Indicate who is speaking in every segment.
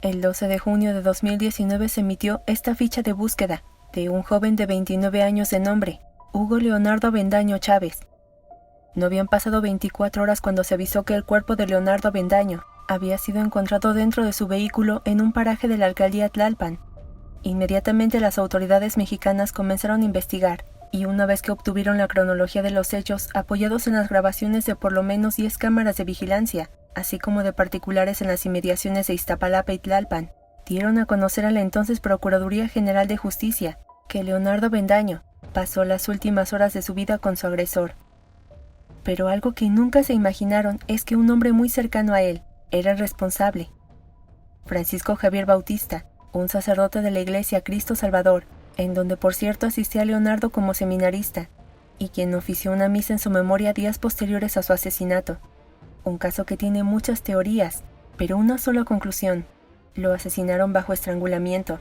Speaker 1: El 12 de junio de 2019 se emitió esta ficha de búsqueda de un joven de 29 años de nombre, Hugo Leonardo Avendaño Chávez. No habían pasado 24 horas cuando se avisó que el cuerpo de Leonardo Avendaño había sido encontrado dentro de su vehículo en un paraje de la alcaldía Tlalpan. Inmediatamente las autoridades mexicanas comenzaron a investigar, y una vez que obtuvieron la cronología de los hechos apoyados en las grabaciones de por lo menos 10 cámaras de vigilancia, así como de particulares en las inmediaciones de Iztapalapa y Tlalpan, dieron a conocer a la entonces Procuraduría General de Justicia que Leonardo Avendaño pasó las últimas horas de su vida con su agresor. Pero algo que nunca se imaginaron es que un hombre muy cercano a él era el responsable. Francisco Javier Bautista, un sacerdote de la Iglesia Cristo Salvador, en donde por cierto asistía a Leonardo como seminarista, y quien ofició una misa en su memoria días posteriores a su asesinato. Un caso que tiene muchas teorías, pero una sola conclusión: lo asesinaron bajo estrangulamiento.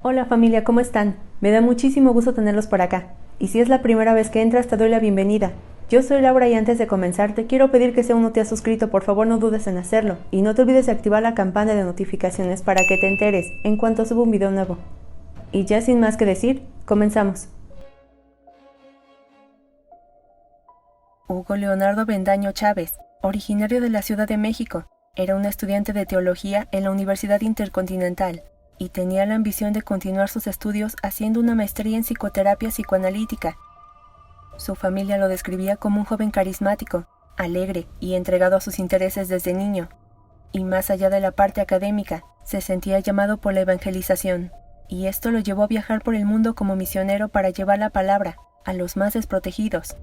Speaker 2: Hola familia, ¿cómo están? Me da muchísimo gusto tenerlos por acá. Y si es la primera vez que entras, te doy la bienvenida. Yo soy Laura y antes de comenzar te quiero pedir que si aún no te has suscrito, por favor no dudes en hacerlo. Y no te olvides de activar la campana de notificaciones para que te enteres en cuanto suba un video nuevo. Y ya sin más que decir, comenzamos.
Speaker 1: Hugo Leonardo Avendaño Chávez, originario de la Ciudad de México, era un estudiante de teología en la Universidad Intercontinental y tenía la ambición de continuar sus estudios haciendo una maestría en psicoterapia psicoanalítica. Su familia lo describía como un joven carismático, alegre y entregado a sus intereses desde niño, y más allá de la parte académica, se sentía llamado por la evangelización, y esto lo llevó a viajar por el mundo como misionero para llevar la palabra a los más desprotegidos.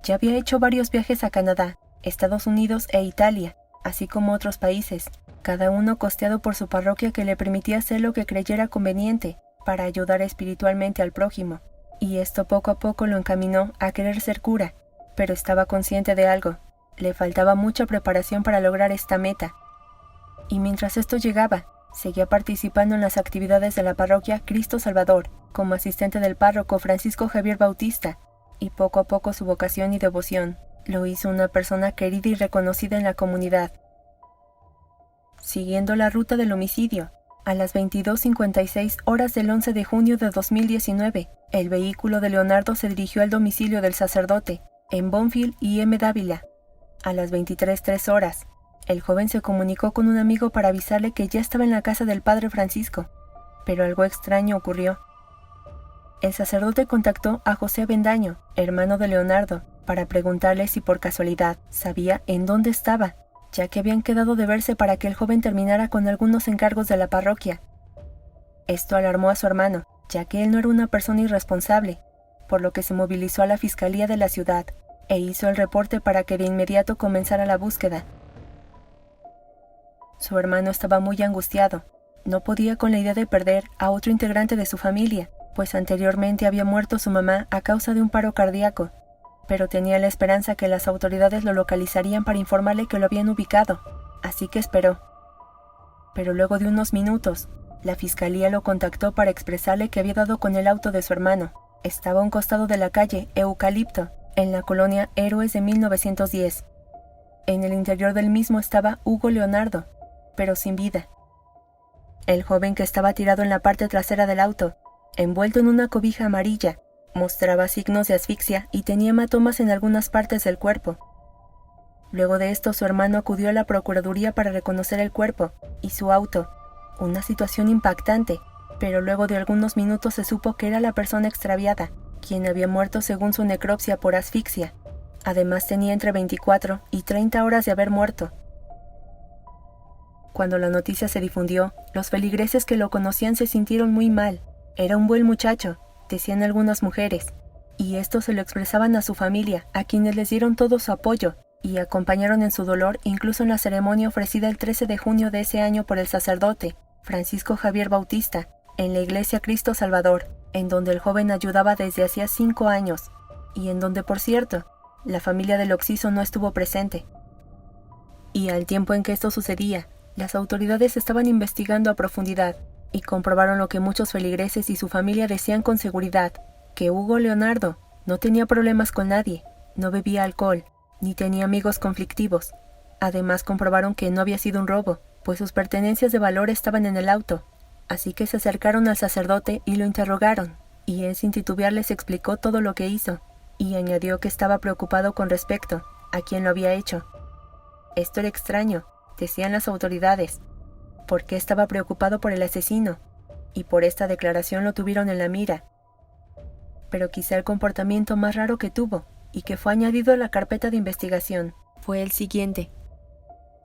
Speaker 1: Ya había hecho varios viajes a Canadá, Estados Unidos e Italia, así como otros países, cada uno costeado por su parroquia que le permitía hacer lo que creyera conveniente para ayudar espiritualmente al prójimo. Y esto poco a poco lo encaminó a querer ser cura, pero estaba consciente de algo: le faltaba mucha preparación para lograr esta meta. Y mientras esto llegaba, seguía participando en las actividades de la parroquia Cristo Salvador, como asistente del párroco Francisco Javier Bautista, y poco a poco su vocación y devoción lo hizo una persona querida y reconocida en la comunidad. Siguiendo la ruta del homicidio, a las 22:56 horas del 11 de junio de 2019, el vehículo de Leonardo se dirigió al domicilio del sacerdote, en Bonfil y M. Dávila. A las 23:03 horas, el joven se comunicó con un amigo para avisarle que ya estaba en la casa del padre Francisco, pero algo extraño ocurrió. El sacerdote contactó a José Avendaño, hermano de Leonardo, para preguntarle si por casualidad sabía en dónde estaba, ya que habían quedado de verse para que el joven terminara con algunos encargos de la parroquia. Esto alarmó a su hermano, ya que él no era una persona irresponsable, por lo que se movilizó a la fiscalía de la ciudad e hizo el reporte para que de inmediato comenzara la búsqueda. Su hermano estaba muy angustiado, no podía con la idea de perder a otro integrante de su familia, pues anteriormente había muerto su mamá a causa de un paro cardíaco, pero tenía la esperanza que las autoridades lo localizarían para informarle que lo habían ubicado, así que esperó. Pero luego de unos minutos, la fiscalía lo contactó para expresarle que había dado con el auto de su hermano. Estaba a un costado de la calle Eucalipto, en la colonia Héroes de 1910. En el interior del mismo estaba Hugo Leonardo, pero sin vida. El joven, que estaba tirado en la parte trasera del auto, envuelto en una cobija amarilla, mostraba signos de asfixia y tenía hematomas en algunas partes del cuerpo. Luego de esto, su hermano acudió a la Procuraduría para reconocer el cuerpo y su auto. Una situación impactante, pero luego de algunos minutos se supo que era la persona extraviada, quien había muerto según su necropsia por asfixia. Además tenía entre 24 y 30 horas de haber muerto. Cuando la noticia se difundió, los feligreses que lo conocían se sintieron muy mal. Era un buen muchacho, decían algunas mujeres, y esto se lo expresaban a su familia, a quienes les dieron todo su apoyo y acompañaron en su dolor, incluso en la ceremonia ofrecida el 13 de junio de ese año por el sacerdote Francisco Javier Bautista, en la Iglesia Cristo Salvador, en donde el joven ayudaba desde hacía 5 años, y en donde, por cierto, la familia del occiso no estuvo presente. Y al tiempo en que esto sucedía, las autoridades estaban investigando a profundidad, y comprobaron lo que muchos feligreses y su familia decían con seguridad, que Hugo Leonardo no tenía problemas con nadie, no bebía alcohol, ni tenía amigos conflictivos. Además comprobaron que no había sido un robo, pues sus pertenencias de valor estaban en el auto, así que se acercaron al sacerdote y lo interrogaron, y él sin titubear les explicó todo lo que hizo, y añadió que estaba preocupado con respecto a quién lo había hecho. Esto era extraño, decían las autoridades, porque estaba preocupado por el asesino, y por esta declaración lo tuvieron en la mira. Pero quizá el comportamiento más raro que tuvo, y que fue añadido a la carpeta de investigación, fue el siguiente.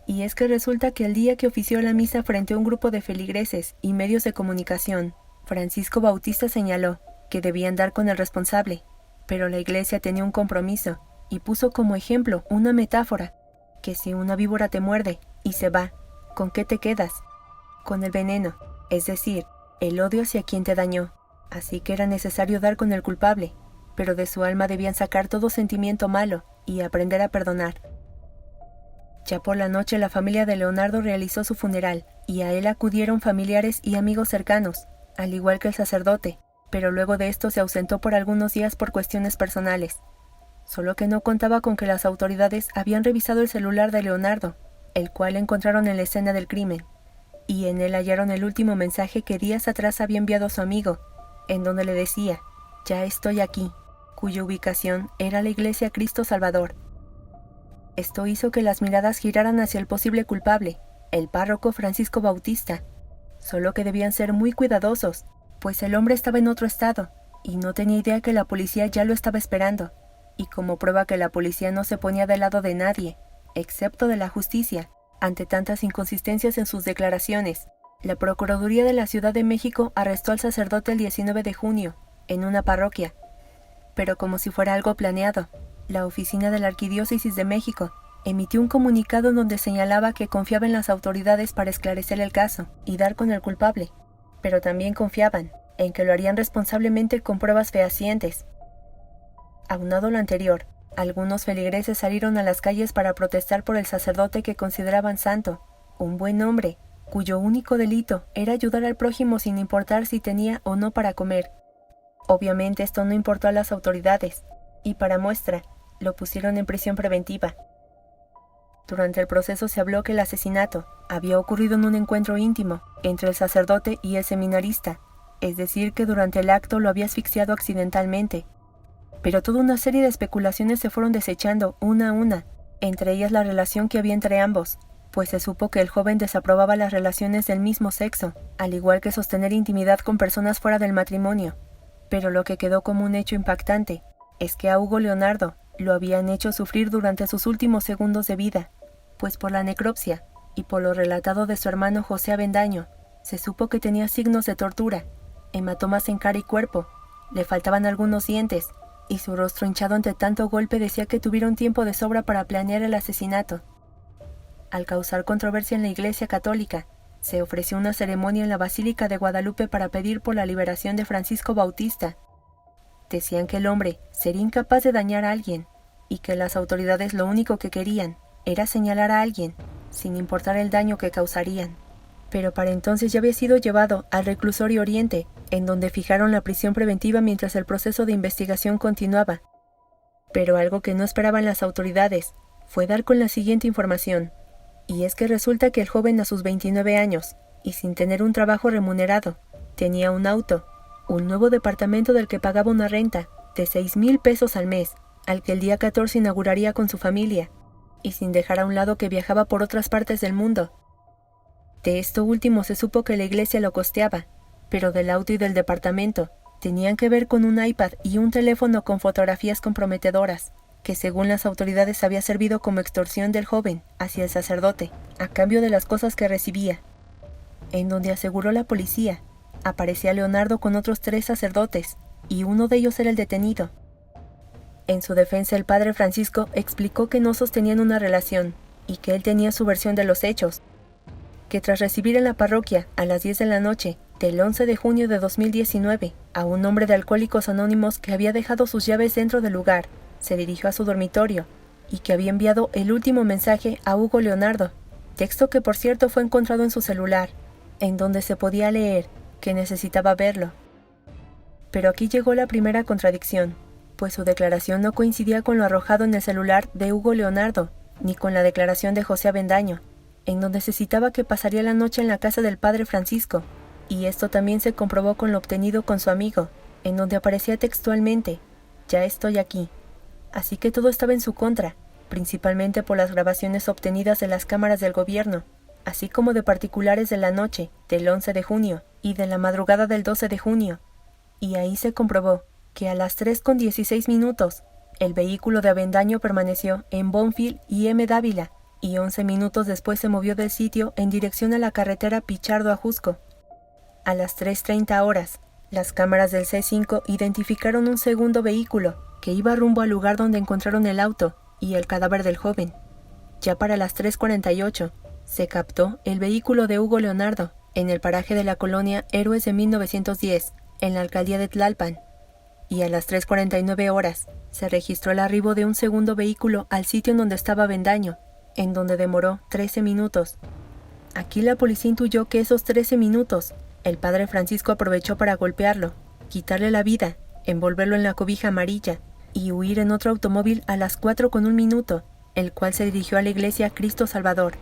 Speaker 1: Y es que resulta que el día que ofició la misa frente a un grupo de feligreses y medios de comunicación, Francisco Bautista señaló que debían dar con el responsable, pero la iglesia tenía un compromiso, y puso como ejemplo una metáfora, que si una víbora te muerde y se va, ¿con qué te quedas? Con el veneno, es decir, el odio hacia quien te dañó. Así que era necesario dar con el culpable, pero de su alma debían sacar todo sentimiento malo y aprender a perdonar. Ya por la noche la familia de Leonardo realizó su funeral, y a él acudieron familiares y amigos cercanos, al igual que el sacerdote, pero luego de esto se ausentó por algunos días por cuestiones personales. Solo que no contaba con que las autoridades habían revisado el celular de Leonardo, el cual encontraron en la escena del crimen, y en él hallaron el último mensaje que días atrás había enviado a su amigo, en donde le decía, «Ya estoy aquí», cuya ubicación era la iglesia Cristo Salvador. Esto hizo que las miradas giraran hacia el posible culpable, el párroco Francisco Bautista, solo que debían ser muy cuidadosos, pues el hombre estaba en otro estado, y no tenía idea que la policía ya lo estaba esperando, y como prueba que la policía no se ponía del lado de nadie, excepto de la justicia, ante tantas inconsistencias en sus declaraciones, la Procuraduría de la Ciudad de México arrestó al sacerdote el 19 de junio, en una parroquia. Pero como si fuera algo planeado, la oficina de la Arquidiócesis de México emitió un comunicado en donde señalaba que confiaba en las autoridades para esclarecer el caso y dar con el culpable, pero también confiaban en que lo harían responsablemente con pruebas fehacientes. Aunado a lo anterior, algunos feligreses salieron a las calles para protestar por el sacerdote que consideraban santo, un buen hombre, cuyo único delito era ayudar al prójimo sin importar si tenía o no para comer. Obviamente esto no importó a las autoridades, y para muestra, lo pusieron en prisión preventiva. Durante el proceso se habló que el asesinato había ocurrido en un encuentro íntimo entre el sacerdote y el seminarista, es decir, que durante el acto lo había asfixiado accidentalmente. Pero toda una serie de especulaciones se fueron desechando una a una, entre ellas la relación que había entre ambos, pues se supo que el joven desaprobaba las relaciones del mismo sexo, al igual que sostener intimidad con personas fuera del matrimonio. Pero lo que quedó como un hecho impactante es que a Hugo Leonardo lo habían hecho sufrir durante sus últimos segundos de vida, pues por la necropsia y por lo relatado de su hermano José Avendaño, se supo que tenía signos de tortura, hematomas en cara y cuerpo, le faltaban algunos dientes, y su rostro hinchado ante tanto golpe decía que tuvieron tiempo de sobra para planear el asesinato. Al causar controversia en la Iglesia Católica, se ofreció una ceremonia en la Basílica de Guadalupe para pedir por la liberación de Francisco Bautista. Decían que el hombre sería incapaz de dañar a alguien, y que las autoridades lo único que querían era señalar a alguien, sin importar el daño que causarían. Pero para entonces ya había sido llevado al reclusorio Oriente, en donde fijaron la prisión preventiva mientras el proceso de investigación continuaba. Pero algo que no esperaban las autoridades fue dar con la siguiente información, y es que resulta que el joven a sus 29 años, y sin tener un trabajo remunerado, tenía un auto, un nuevo departamento del que pagaba una renta de 6,000 pesos al mes, al que el día 14 inauguraría con su familia, y sin dejar a un lado que viajaba por otras partes del mundo. De esto último se supo que la iglesia lo costeaba, pero del auto y del departamento tenían que ver con un iPad y un teléfono con fotografías comprometedoras, que según las autoridades había servido como extorsión del joven hacia el sacerdote, a cambio de las cosas que recibía. En donde aseguró la policía, aparecía Leonardo con otros 3 sacerdotes, y uno de ellos era el detenido. En su defensa el padre Francisco explicó que no sostenían una relación, y que él tenía su versión de los hechos, que tras recibir en la parroquia a las 10 de la noche del 11 de junio de 2019 a un hombre de Alcohólicos Anónimos que había dejado sus llaves dentro del lugar, se dirigió a su dormitorio y que había enviado el último mensaje a Hugo Leonardo, texto que por cierto fue encontrado en su celular, en donde se podía leer que necesitaba verlo. Pero aquí llegó la primera contradicción, pues su declaración no coincidía con lo arrojado en el celular de Hugo Leonardo, ni con la declaración de José Avendaño, en donde se citaba que pasaría la noche en la casa del padre Francisco, y esto también se comprobó con lo obtenido con su amigo, en donde aparecía textualmente: «Ya estoy aquí». Así que todo estaba en su contra, principalmente por las grabaciones obtenidas de las cámaras del gobierno, así como de particulares de la noche del 11 de junio y de la madrugada del 12 de junio. Y ahí se comprobó que a las 3:16 el vehículo de Avendaño permaneció en Bonfil y M. Dávila, y 11 minutos después se movió del sitio en dirección a la carretera Pichardo a Jusco. A las 3:30 horas, las cámaras del C5 identificaron un segundo vehículo que iba rumbo al lugar donde encontraron el auto y el cadáver del joven. Ya para las 3:48, se captó el vehículo de Hugo Leonardo en el paraje de la colonia Héroes de 1910, en la alcaldía de Tlalpan. Y a las 3:49 horas, se registró el arribo de un segundo vehículo al sitio en donde estaba Avendaño, en donde demoró 13 minutos. Aquí la policía intuyó que esos 13 minutos, el padre Francisco aprovechó para golpearlo, quitarle la vida, envolverlo en la cobija amarilla y huir en otro automóvil a las 4:01, el cual se dirigió a la iglesia Cristo Salvador.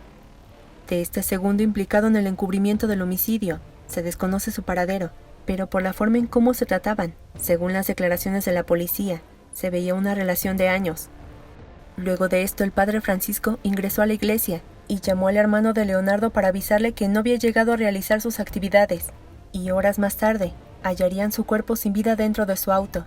Speaker 1: De este segundo implicado en el encubrimiento del homicidio, se desconoce su paradero, pero por la forma en cómo se trataban, según las declaraciones de la policía, se veía una relación de años. Luego de esto, el padre Francisco ingresó a la iglesia y llamó al hermano de Leonardo para avisarle que no había llegado a realizar sus actividades, y horas más tarde hallarían su cuerpo sin vida dentro de su auto.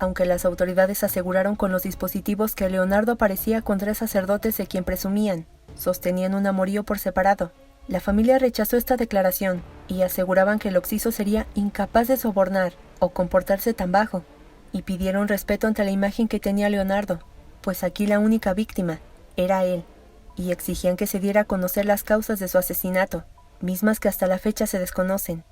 Speaker 1: Aunque las autoridades aseguraron con los dispositivos que Leonardo aparecía con 3 sacerdotes de quien presumían sostenían un amorío por separado, la familia rechazó esta declaración y aseguraban que el occiso sería incapaz de sobornar o comportarse tan bajo, y pidieron respeto ante la imagen que tenía Leonardo, pues aquí la única víctima era él, y exigían que se diera a conocer las causas de su asesinato, mismas que hasta la fecha se desconocen.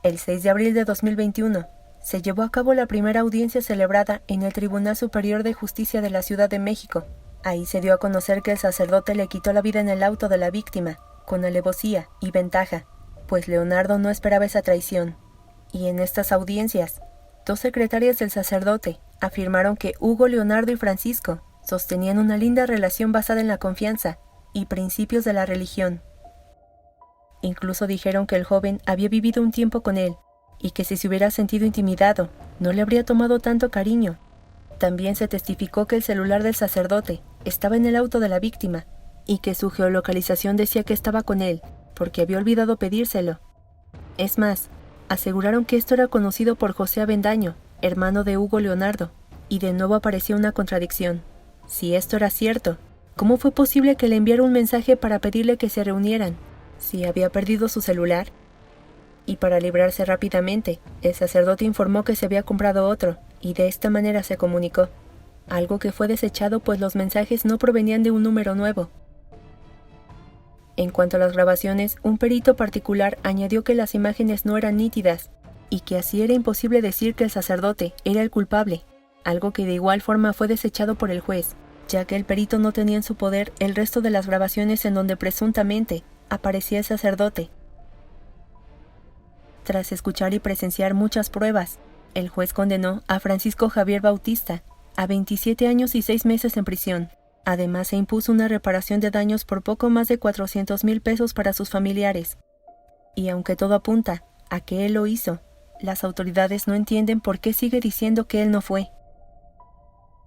Speaker 1: El 6 de abril de 2021, se llevó a cabo la primera audiencia celebrada en el Tribunal Superior de Justicia de la Ciudad de México. Ahí se dio a conocer que el sacerdote le quitó la vida en el auto de la víctima, con alevosía y ventaja, pues Leonardo no esperaba esa traición. Y en estas audiencias, 2 secretarias del sacerdote afirmaron que Hugo, Leonardo y Francisco sostenían una linda relación basada en la confianza y principios de la religión. Incluso dijeron que el joven había vivido un tiempo con él, y que si se hubiera sentido intimidado, no le habría tomado tanto cariño. También se testificó que el celular del sacerdote estaba en el auto de la víctima, y que su geolocalización decía que estaba con él, porque había olvidado pedírselo. Es más, aseguraron que esto era conocido por José Avendaño, hermano de Hugo Leonardo, y de nuevo apareció una contradicción. Si esto era cierto, ¿cómo fue posible que le enviara un mensaje para pedirle que se reunieran, si había perdido su celular? Y para librarse rápidamente, el sacerdote informó que se había comprado otro, y de esta manera se comunicó, algo que fue desechado pues los mensajes no provenían de un número nuevo. En cuanto a las grabaciones, un perito particular añadió que las imágenes no eran nítidas, y que así era imposible decir que el sacerdote era el culpable, algo que de igual forma fue desechado por el juez, ya que el perito no tenía en su poder el resto de las grabaciones en donde presuntamente aparecía el sacerdote. Tras escuchar y presenciar muchas pruebas, el juez condenó a Francisco Javier Bautista a 27 años y 6 meses en prisión. Además, se impuso una reparación de daños por poco más de 400,000 pesos para sus familiares. Y aunque todo apunta a que él lo hizo, las autoridades no entienden por qué sigue diciendo que él no fue.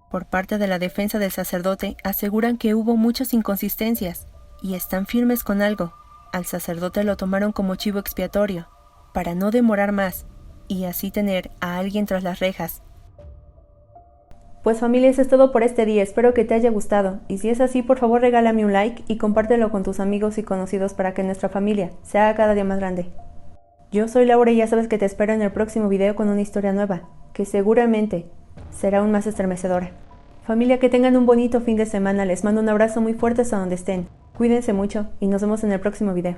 Speaker 1: Por parte de la defensa del sacerdote, aseguran que hubo muchas inconsistencias y están firmes con algo. Al sacerdote lo tomaron como chivo expiatorio, para no demorar más y así tener a alguien tras las rejas.
Speaker 2: Pues familia, eso es todo por este día, espero que te haya gustado, y si es así, por favor regálame un like y compártelo con tus amigos y conocidos para que nuestra familia se haga cada día más grande. Yo soy Laura y ya sabes que te espero en el próximo video con una historia nueva, que seguramente será aún más estremecedora. Familia, que tengan un bonito fin de semana, les mando un abrazo muy fuerte hasta donde estén, cuídense mucho y nos vemos en el próximo video.